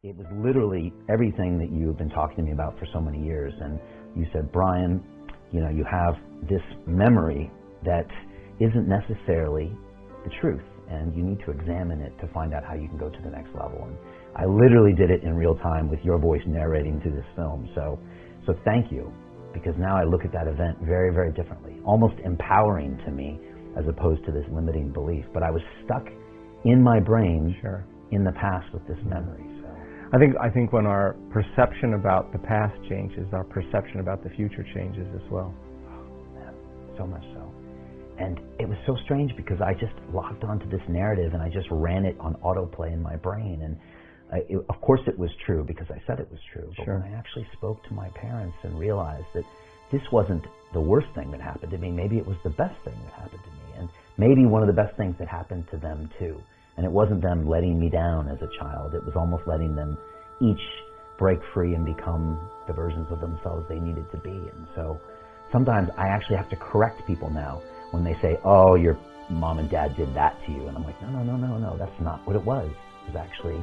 it was literally everything that you've been talking to me about for so many years. And you said, Brian, you know, you have this memory that isn't necessarily the truth, and you need to examine it to find out how you can go to the next level. And I literally did it in real time with your voice narrating through this film. So thank you, because now I look at that event very, very differently, almost empowering to me as opposed to this limiting belief. But I was stuck in my brain in the past with this memory. So I think when our perception about the past changes, our perception about the future changes as well. Man, so much so. And it was so strange because I just locked onto this narrative and I just ran it on autoplay in my brain. And of course it was true because I said it was true. But when I actually spoke to my parents and realized that this wasn't the worst thing that happened to me, maybe it was the best thing that happened to me. And maybe one of the best things that happened to them too. And it wasn't them letting me down as a child. It was almost letting them each break free and become the versions of themselves they needed to be. And so sometimes I actually have to correct people now when they say, oh, your mom and dad did that to you. And I'm like, no, that's not what it was. It was actually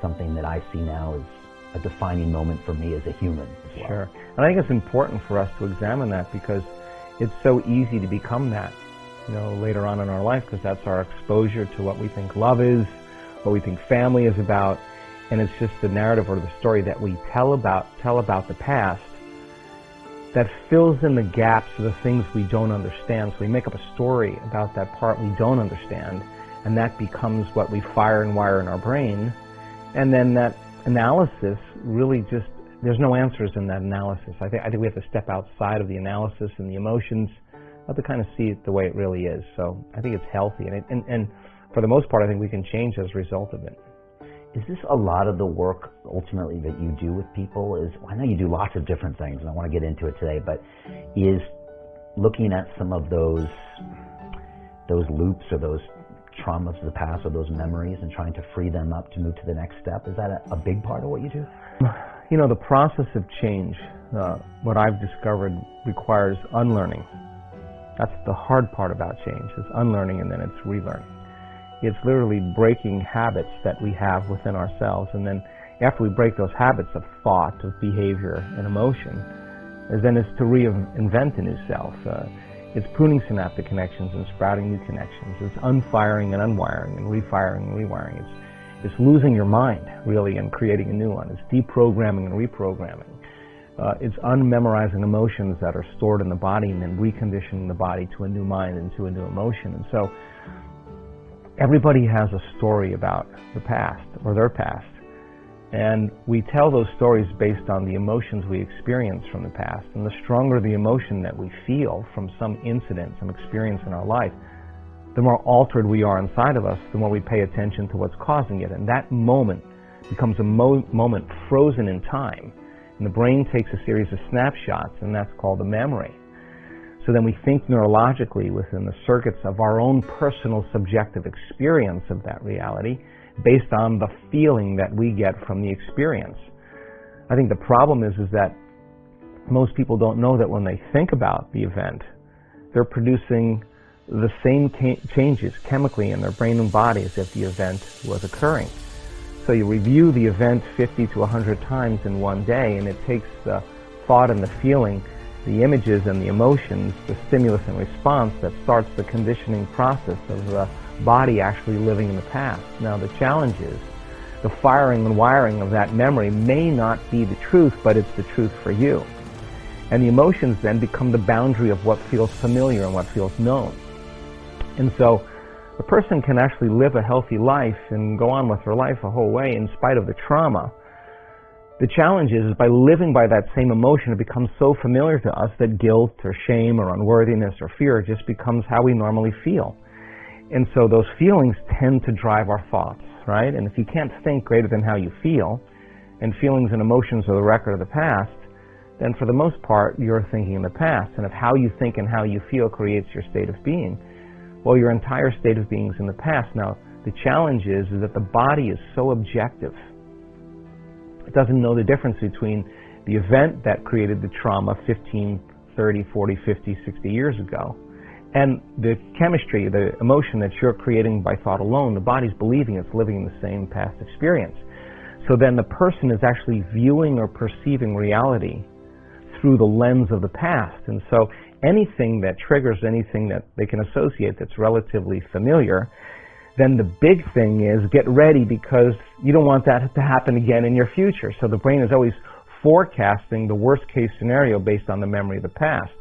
something that I see now as a defining moment for me as a human as well. Sure. And I think it's important for us to examine that because it's so easy to become that, you know, later on in our life, because that's our exposure to what we think love is, what we think family is about, and it's just the narrative or the story that we tell about the past that fills in the gaps of the things we don't understand. So we make up a story about that part we don't understand, and that becomes what we fire and wire in our brain. And then that analysis really just, there's no answers in that analysis. I think we have to step outside of the analysis and the emotions to kind of see it the way it really is. So I think it's healthy, and for the most part, I think we can change as a result of it. Is this a lot of the work ultimately that you do with people? I know you do lots of different things, and I want to get into it today, but is looking at some of those loops or those traumas of the past or those memories and trying to free them up to move to the next step, is that a big part of what you do? You know, the process of change, what I've discovered, requires unlearning. That's the hard part about change, is unlearning, and then it's relearning. It's literally breaking habits that we have within ourselves, and then after we break those habits of thought, of behavior, and emotion, then it's to reinvent a new self. It's pruning synaptic connections and sprouting new connections. It's unfiring and unwiring and refiring and rewiring. It's losing your mind, really, and creating a new one. It's deprogramming and reprogramming. It's unmemorizing emotions that are stored in the body and then reconditioning the body to a new mind and to a new emotion. And so everybody has a story about the past or their past. And we tell those stories based on the emotions we experience from the past. And the stronger the emotion that we feel from some incident, some experience in our life, the more altered we are inside of us, the more we pay attention to what's causing it. And that moment becomes a moment frozen in time. And the brain takes a series of snapshots, and that's called a memory. So then we think neurologically within the circuits of our own personal subjective experience of that reality, based on the feeling that we get from the experience. I think the problem is that most people don't know that when they think about the event, they're producing the same changes chemically in their brain and body as if the event was occurring. So you review the event 50 to 100 times in one day, and it takes the thought and the feeling, the images and the emotions, the stimulus and response that starts the conditioning process of the body actually living in the past. Now the challenge is the firing and wiring of that memory may not be the truth, but it's the truth for you. And the emotions then become the boundary of what feels familiar and what feels known. And so a person can actually live a healthy life and go on with their life a whole way in spite of the trauma. The challenge is by living by that same emotion, it becomes so familiar to us that guilt or shame or unworthiness or fear just becomes how we normally feel. And so those feelings tend to drive our thoughts, right? And if you can't think greater than how you feel, and feelings and emotions are the record of the past, then for the most part, you're thinking in the past. And if how you think and how you feel creates your state of being, well, your entire state of being is in the past. Now, the challenge is that the body is so objective. It doesn't know the difference between the event that created the trauma 15, 30, 40, 50, 60 years ago, and the chemistry, the emotion that you're creating by thought alone. The body's believing it's living in the same past experience. So then the person is actually viewing or perceiving reality through the lens of the past. And so anything that triggers anything that they can associate that's relatively familiar, then the big thing is get ready, because you don't want that to happen again in your future. So the brain is always forecasting the worst case scenario based on the memory of the past.